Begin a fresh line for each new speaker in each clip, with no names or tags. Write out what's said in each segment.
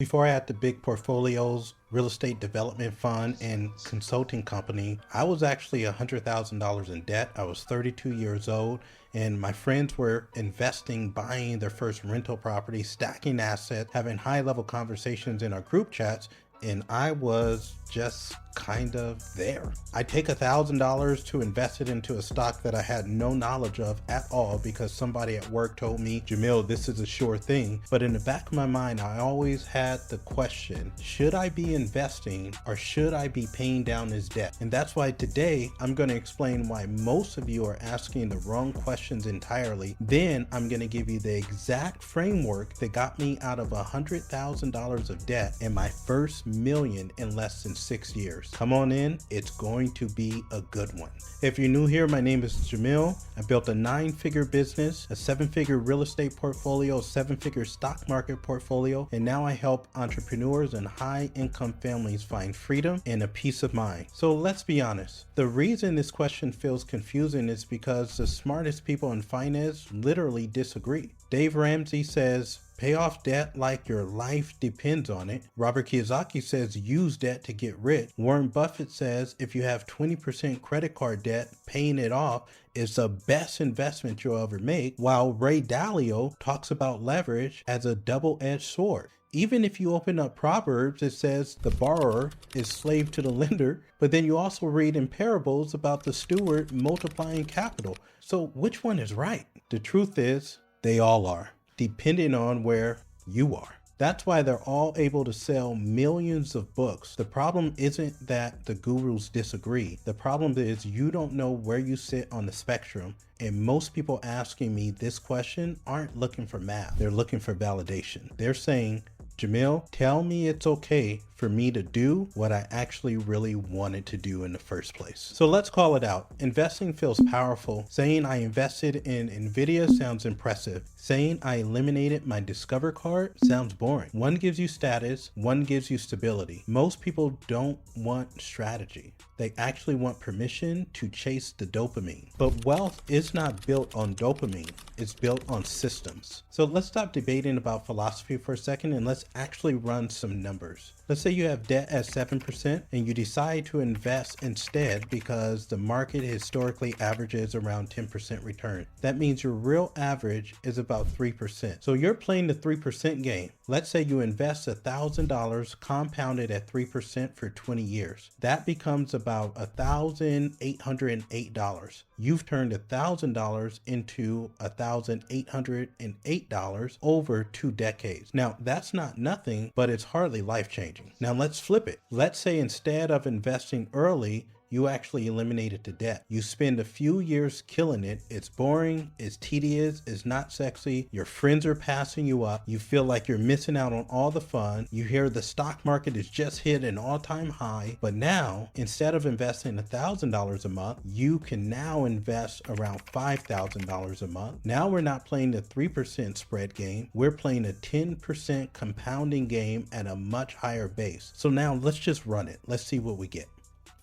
Before I had the big portfolios, real estate development fund, and consulting company, I was actually $100,000 in debt. I was 32 years old, and my friends were investing, buying their first rental property, stacking assets, having high level conversations in our group chats, and I was just kind of there. I take $1,000 to invest it into a stock that I had no knowledge of at all because somebody at work told me, Jamil, this is a sure thing. But in the back of my mind, I always had the question, should I be investing or should I be paying down this debt? And that's why today I'm going to explain why most of you are asking the wrong questions entirely. Then I'm going to give you the exact framework that got me out of $100,000 of debt and my first million in less than 6 years. Come on in, it's going to be a good one. If you're new here, my name is Jamil. I built a 9-figure business, a 7-figure real estate portfolio, a 7-figure stock market portfolio, and now I help entrepreneurs and high income families find freedom and a peace of mind. So let's be honest. The reason this question feels confusing is because the smartest people in finance literally disagree. Dave Ramsey says, pay off debt like your life depends on it. Robert Kiyosaki says use debt to get rich. Warren Buffett says if you have 20% credit card debt, paying it off is the best investment you'll ever make, while Ray Dalio talks about leverage as a double-edged sword. Even if you open up Proverbs, it says the borrower is slave to the lender, but then you also read in parables about the steward multiplying capital. So which one is right? The truth is, they all are, depending on where you are. That's why they're all able to sell millions of books. The problem isn't that the gurus disagree. The problem is you don't know where you sit on the spectrum. And most people asking me this question aren't looking for math. They're looking for validation. They're saying, Jamil, tell me it's okay for me to do what I actually really wanted to do in the first place. So let's call it out. Investing feels powerful. Saying I invested in Nvidia sounds impressive. Saying I eliminated my Discover card sounds boring. One gives you status, one gives you stability. Most people don't want strategy. They actually want permission to chase the dopamine. But wealth is not built on dopamine. It's built on systems. So let's stop debating about philosophy for a second and let's actually run some numbers. Let's say you have debt at 7% and you decide to invest instead because the market historically averages around 10% return. That means your real average is about 3%. So you're playing the 3% game. Let's say you invest $1,000 compounded at 3% for 20 years. That becomes about $1,808. You've turned $1,000 into $1,808 over 2 decades. Now that's not nothing, but it's hardly life-changing. Now let's flip it. Let's say instead of investing early, you actually eliminated the debt. You spend a few years killing it. It's boring, it's tedious, it's not sexy. Your friends are passing you up. You feel like you're missing out on all the fun. You hear the stock market has just hit an all-time high. But now, instead of investing $1,000 a month, you can now invest around $5,000 a month. Now we're not playing the 3% spread game. We're playing a 10% compounding game at a much higher base. So now let's just run it. Let's see what we get.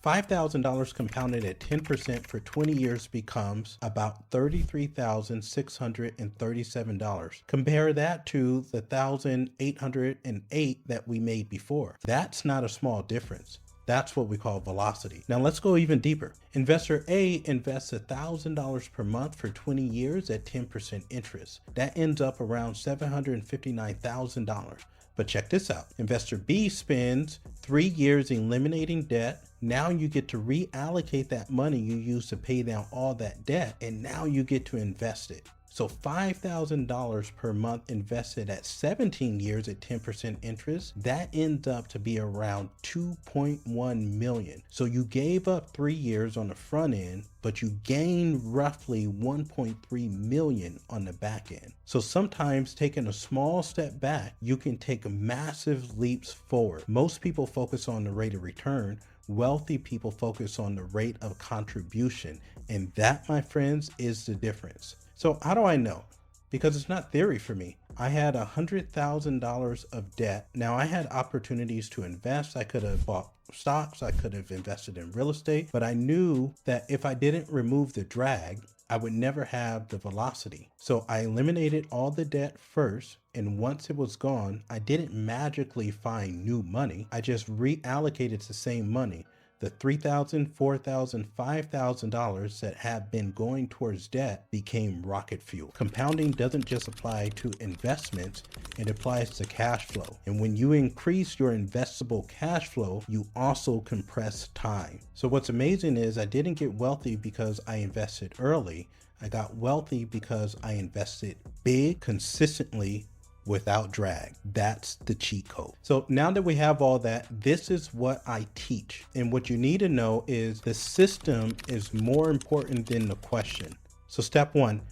$5,000 compounded at 10% for 20 years becomes about $33,637. Compare that to the $1,808 that we made before. That's not a small difference. That's what we call velocity. Now let's go even deeper. Investor A invests $1,000 per month for 20 years at 10% interest. That ends up around $759,000. But check this out. Investor B spends 3 years eliminating debt. Now you get to reallocate that money you used to pay down all that debt, and now you get to invest it. So $5,000 per month invested at 17 years at 10% interest, that ends up to be around 2.1 million. So you gave up 3 years on the front end, but you gained roughly 1.3 million on the back end. So sometimes taking a small step back, you can take massive leaps forward. Most people focus on the rate of return. Wealthy people focus on the rate of contribution. And that, my friends, is the difference. So how do I know? Because it's not theory for me. I had $100,000 of debt. Now I had opportunities to invest. I could have bought stocks. I could have invested in real estate, but I knew that if I didn't remove the drag, I would never have the velocity. So I eliminated all the debt first. And once it was gone, I didn't magically find new money. I just reallocated the same money. The $3,000, $4,000, $5,000 that have been going towards debt became rocket fuel. Compounding doesn't just apply to investments, it applies to cash flow. And when you increase your investable cash flow, you also compress time. So what's amazing is I didn't get wealthy because I invested early. I got wealthy because I invested big, consistently, without drag. That's the cheat code. So now that we have all that, this is what I teach. And what you need to know is the system is more important than the question. So step one,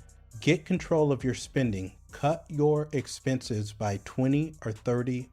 get control of your spending. Cut your expenses by 20 or 30%.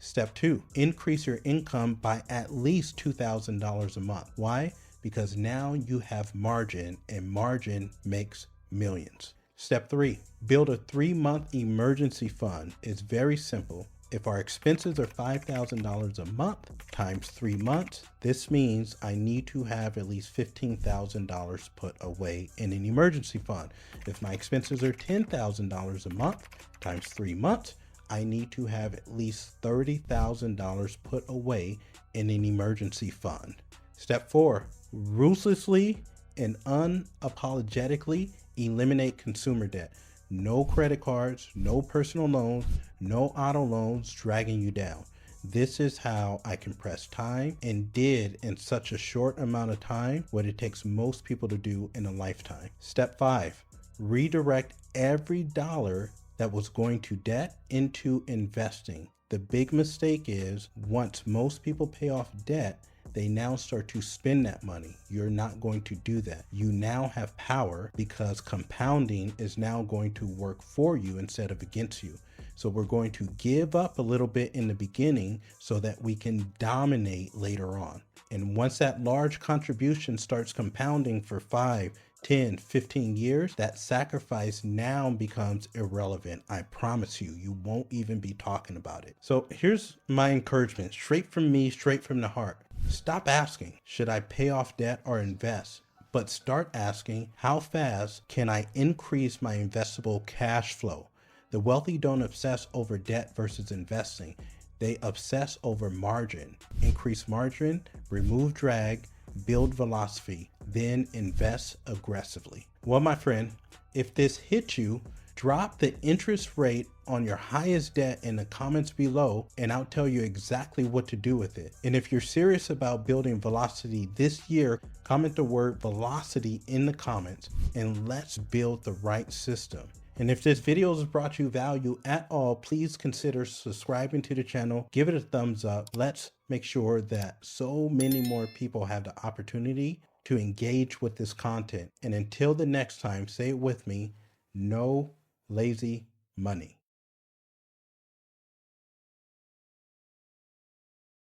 Step two, increase your income by at least $2,000 a month. Why? Because now you have margin, and margin makes millions. Step three, build a 3-month emergency fund. It's very simple. If our expenses are $5,000 a month times 3 months, this means I need to have at least $15,000 put away in an emergency fund. If my expenses are $10,000 a month times 3 months, I need to have at least $30,000 put away in an emergency fund. Step four, ruthlessly and unapologetically eliminate consumer debt. No credit cards, no personal loans, no auto loans dragging you down. This is how I compress time and did in such a short amount of time what it takes most people to do in a lifetime. Step five, redirect every dollar that was going to debt into investing. The big mistake is once most people pay off debt, they now start to spend that money. You're not going to do that. You now have power because compounding is now going to work for you instead of against you. So we're going to give up a little bit in the beginning so that we can dominate later on. And once that large contribution starts compounding for 5, 10, 15 years, that sacrifice now becomes irrelevant. I promise you, you won't even be talking about it. So here's my encouragement, straight from me, straight from the heart. Stop asking, should I pay off debt or invest? But start asking, how fast can I increase my investable cash flow? The wealthy don't obsess over debt versus investing. They obsess over margin. Increase margin, remove drag, build velocity, then invest aggressively. Well, my friend, if this hit you, drop the interest rate on your highest debt in the comments below, and I'll tell you exactly what to do with it. And if you're serious about building velocity this year, comment the word velocity in the comments, and let's build the right system. And if this video has brought you value at all, please consider subscribing to the channel, give it a thumbs up. Let's make sure that so many more people have the opportunity to engage with this content. And until the next time, say it with me, no lazy money.